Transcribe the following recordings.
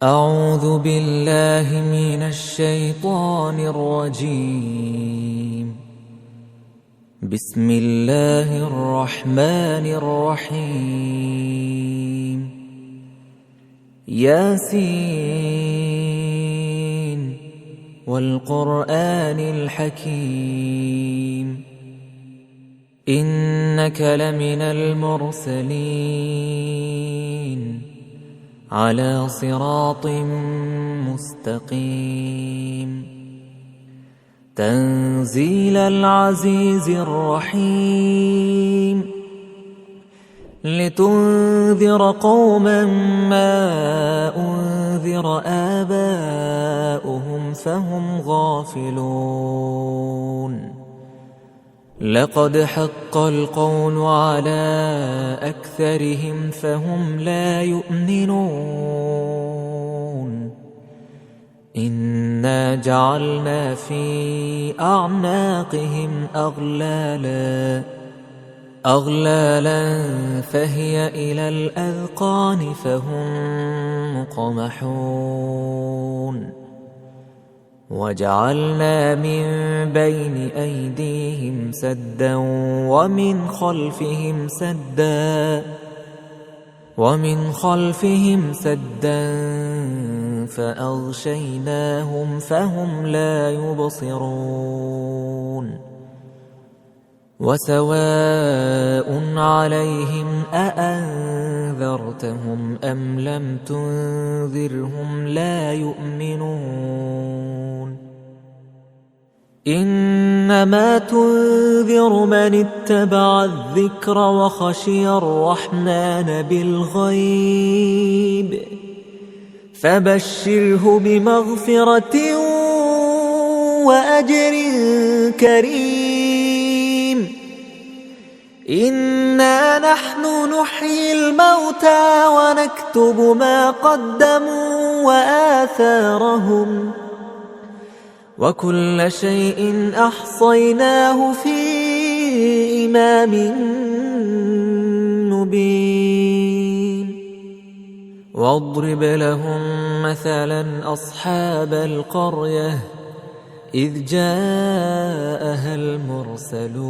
أعوذ بالله من الشيطان الرجيم. بسم الله الرحمن الرحيم. ياسين والقرآن الحكيم إنك لمن المرسلين على صراط مستقيم تنزيل العزيز الرحيم لتنذر قوما ما أنذر آباؤهم فهم غافلون لقد حق القول على أكثرهم فهم لا يؤمنون إنا جعلنا في أعناقهم أغلالا فهي إلى الأذقان فهم مقمحون وجعلنا من بين أيديهم سدا ومن خلفهم سدا فأغشيناهم فهم لا يبصرون وسواء عليهم أأنذرتهم أم لم تنذرهم لا يؤمنون إنما تنذر من اتبع الذكر وخشي الرحمن بالغيب فبشره بمغفرة وأجر كريم إنا نحن نحيي الموتى ونكتب ما قدموا وآثارهم وكل شيء أحصيناه في إمام مبين واضرب لهم مثلا أصحاب القرية إذ جاءها المرسلون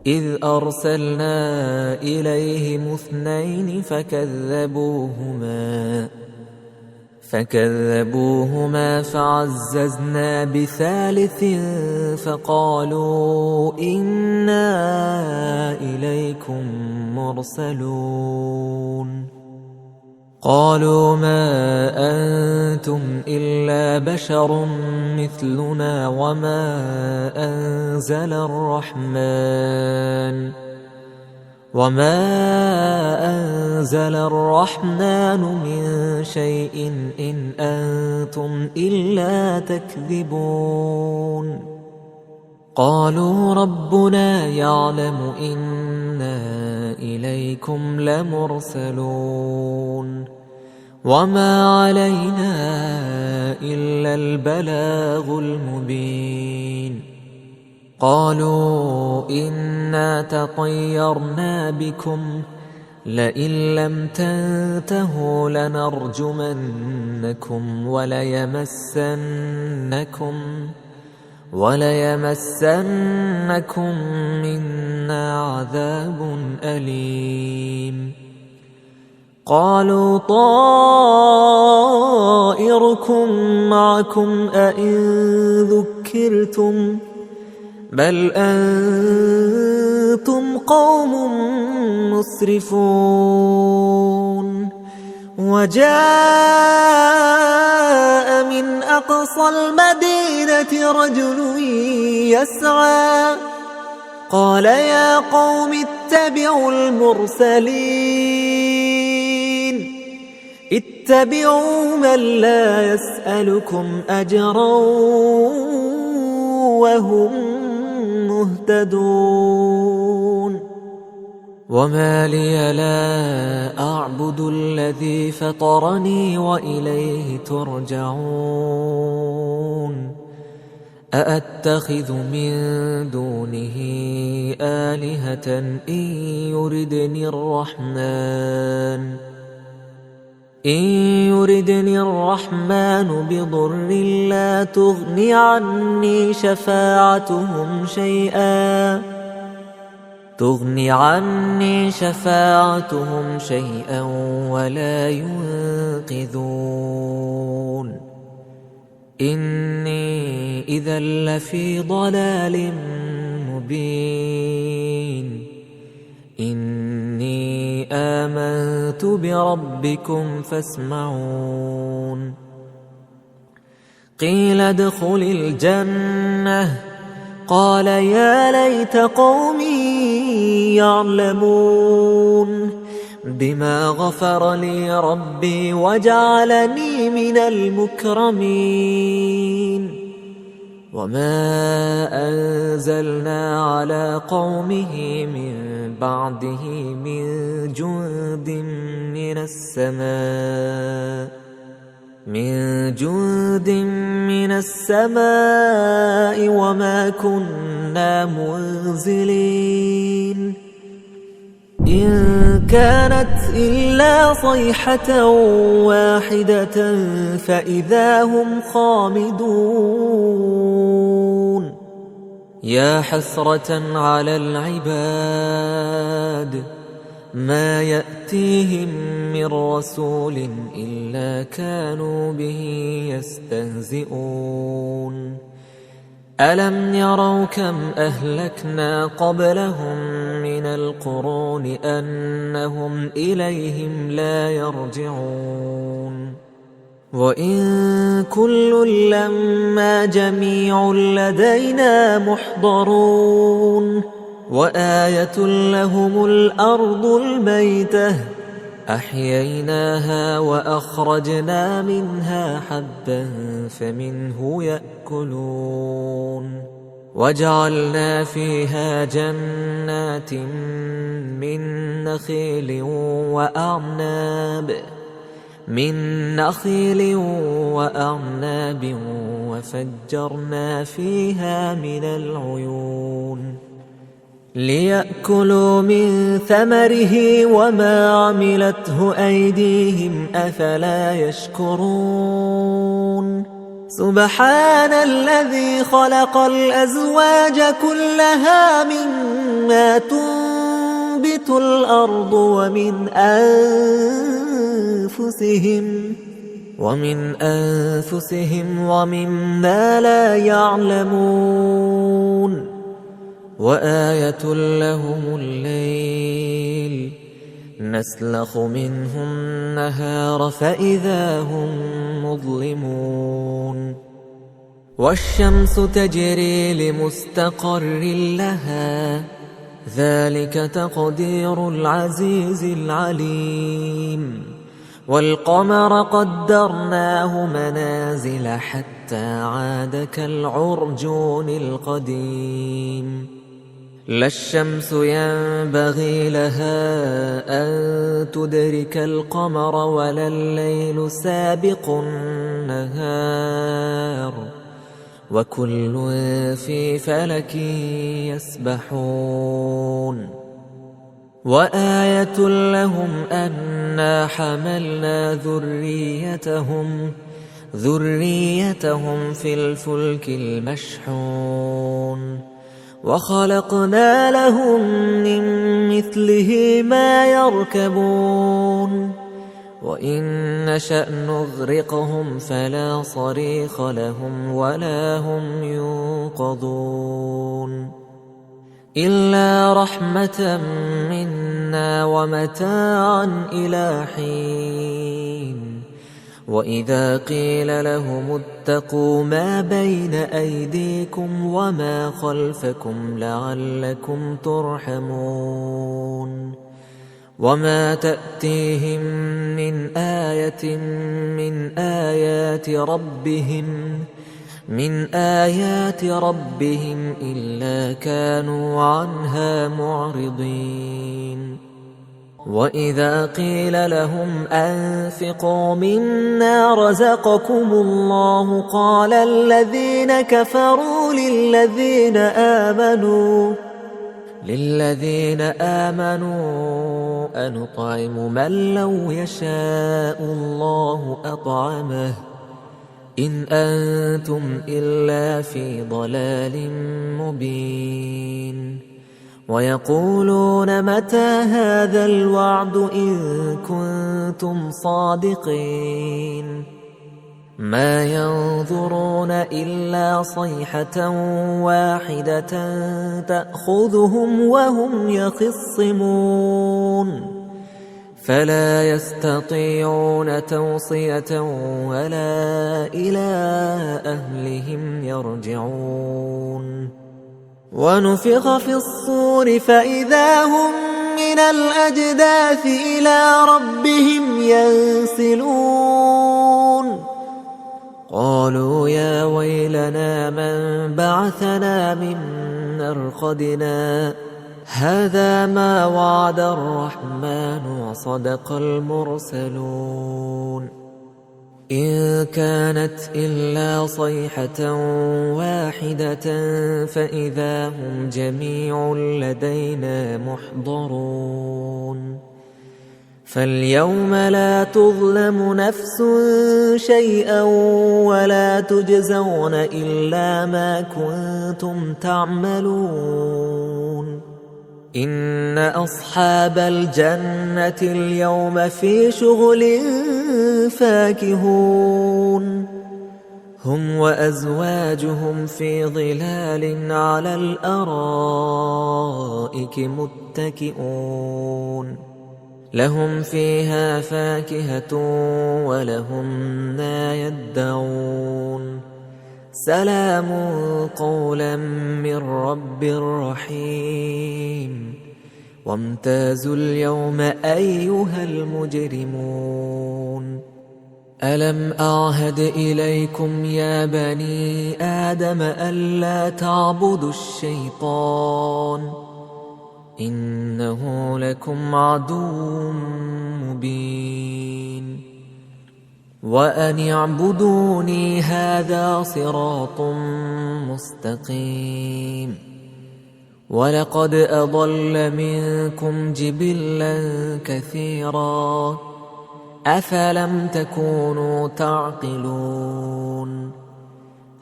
إذ أرسلنا إليهم 2 فكذبوهما فعززنا بثالث فقالوا إنا إليكم مرسلون قالوا ما أنتم إلا بشر مثلنا وما أنزل الرحمن من شيء إن أنتم إلا تكذبون قالوا ربنا يعلم إنا إليكم لمرسلون وما علينا إلا البلاغ المبين قالوا إنا تطيرنا بكم لئن لم تنتهوا لنرجمنكم وليمسنكم منا عذاب أليم قالوا طائركم معكم أئن ذكرتم بل أنتم قوم مسرفون وجاء من أقصى المدينة رجل يسعى قال يا قوم اتبعوا اتبعوا من لا يسألكم أجرا وهم مهتدون وما لي لا أعبد الذي فطرني وإليه ترجعون أأتخذ من دونه آلهة إن يردني الرحمن إن يردني الرحمن بضر لا تغن عني شفاعتهم شيئا ولا ينقذون. إني إذا لفي ضلال مبين. إني آمنت بربكم فاسمعون. قيل ادخل الجنة قال يا ليت قومي يعلمون بما غفر لي ربي وجعلني من المكرمين. وما أنزلنا على قومه من بعده من جند من السماء وما كنا منزلين. إن كانت إلا صيحة واحدة فإذا هم خامدون. يا حسرة على العباد ما يأتيهم من رسول إلا كانوا به يستهزئون. ألم يروا كم أهلكنا قبلهم من القرون أنهم إليهم لا يرجعون. وإن كل لما جميع لدينا محضرون. وآية لهم الأرض الميتة أحييناها وأخرجنا منها حبا فمنه يأكلون. وجعلنا فيها جنات من نخيل وأعناب وفجرنا فيها من العيون ليأكلوا من ثمره وما عملته أيديهم أفلا يشكرون. سبحان الذي خلق الأزواج كلها مما تنبت الأرض ومن أنفسهم ومما لا يعلمون. وآية لهم الليل نسلخ منه النهار فإذا هم مظلمون. والشمس تجري لمستقر لها ذلك تقدير العزيز العليم. والقمر قدرناه منازل حتى عاد كالعرجون القديم. لا الشمس ينبغي لها أن تدرك القمر ولا الليل سابق النهار وكل في فلك يسبحون. وآية لهم أنا حملنا ذريتهم في الفلك المشحون وخلقنا لهم من مثله ما يركبون. وإن نشأ نغرقهم فلا صريخ لهم ولا هم ينقذون إلا رحمة منا ومتاعا إلى حين. وإذا قيل لهم اتقوا ما بين أيديكم وما خلفكم لعلكم ترحمون. وما تأتيهم من آية من آيات ربهم إلا كانوا عنها معرضين. وإذا قيل لهم أنفقوا مما رزقكم الله قال الذين كفروا للذين آمنوا للذين آمنوا أنطعم من لو يشاء الله أطعمه إن أنتم إلا في ضلال مبين ويقولون متى هذا الوعد إن كنتم صادقين ما ينظرون إلا صيحة واحدة تأخذهم وهم يخصمون فلا يستطيعون توصية ولا إلى أهلهم يرجعون ونفخ في الصور فإذا هم من الأجداث إلى ربهم ينسلون قالوا يا ويلنا من بعثنا من مرقدنا هذا ما وعد الرحمن وصدق المرسلون إن كانت إلا صيحة واحدة فإذا هم جميع لدينا محضرون فاليوم لا تظلم نفس شيئا ولا تجزون إلا ما كنتم تعملون إن أصحاب الجنة اليوم في شغل فاكهون هم وأزواجهم في ظلال على الأرائك متكئون لهم فيها فاكهة ولهم ما يدعون سلام قولا من رب رحيم وامتازوا اليوم أيها المجرمون ألم أعهد إليكم يا بني آدم ألا تعبدوا الشيطان إنه لكم عدو مبين وأن اعبدوني هذا صراط مستقيم ولقد أضل منكم جبلا كثيرا أفلم تكونوا تعقلون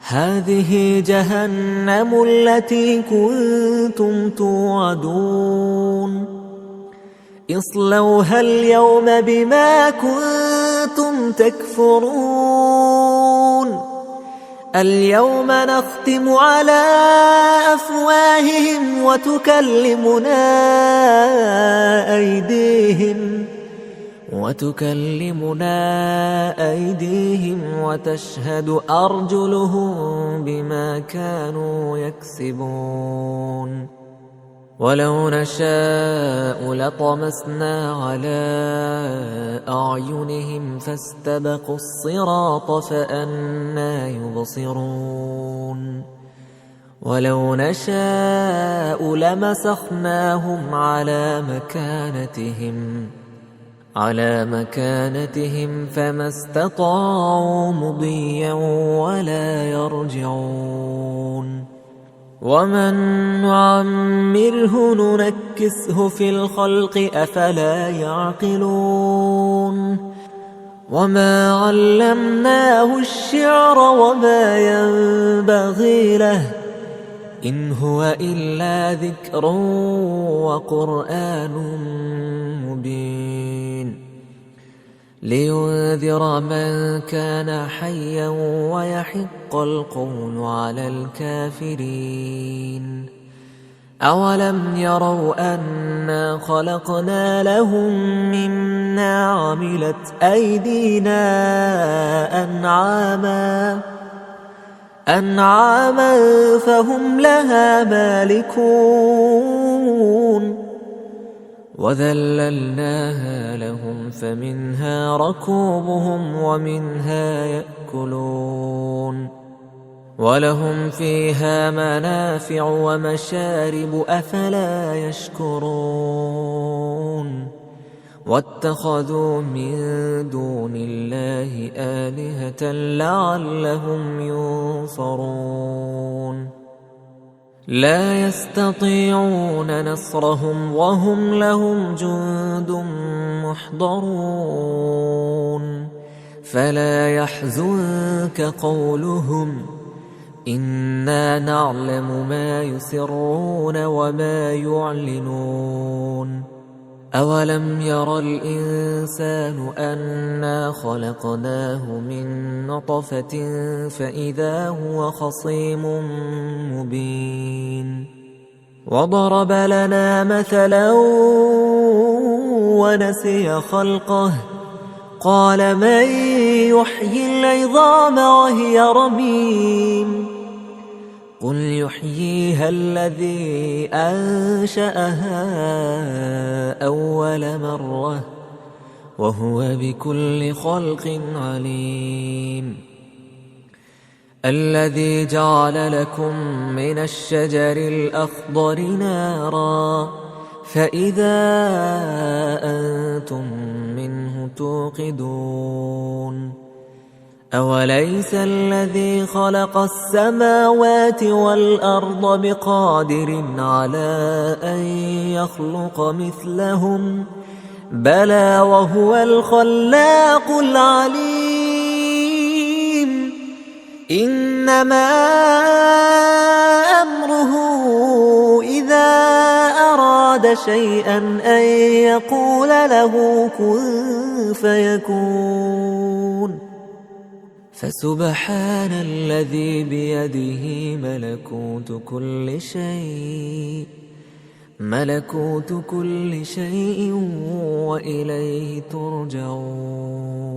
هذه جهنم التي كنتم توعدون اصلوها اليوم بما كنتم تكفرون اليوم نختم على أفواههم وتكلمنا أيديهم وتشهد أرجلهم بما كانوا يكسبون ولو نشاء لطمسنا على أعينهم فاستبقوا الصراط فأنى يبصرون ولو نشاء لمسخناهم على مكانتهم فما استطاعوا مضيا ولا يرجعون ومن نعمره ننكسه في الخلق أفلا يعقلون وما علمناه الشعر وما ينبغي له إن هو إلا ذكر وقرآن مبين لينذر من كان حيا ويحق القول على الكافرين أولم يروا أنا خلقنا لهم مما عملت أيدينا أنعاما فهم لها مالكون وذللناها لهم فمنها ركوبهم ومنها يأكلون ولهم فيها منافع ومشارب أفلا يشكرون واتخذوا من دون الله آلهة لعلهم ينصرون لا يستطيعون نصرهم وهم لهم جند محضرون فلا يحزنك قولهم إنا نعلم ما يسرون وما يعلنون أولم ير الإنسان أنا خلقناه من نطفة فإذا هو خصيم مبين وضرب لنا مثلا ونسي خلقه قال من يحيي العظام وهي رميم قل يحييها الذي أنشأها أول مرة وهو بكل خلق عليم الذي جعل لكم من الشجر الأخضر نارا فإذا أنتم منه توقدون أوليس الذي خلق السماوات والأرض بقادر على أن يخلق مثلهم بلى وهو الخلاق العليم إنما أمره إذا أراد شيئا أن يقول له كن فيكون فسبحان الذي بيده ملكوت كل شيء وإليه ترجعون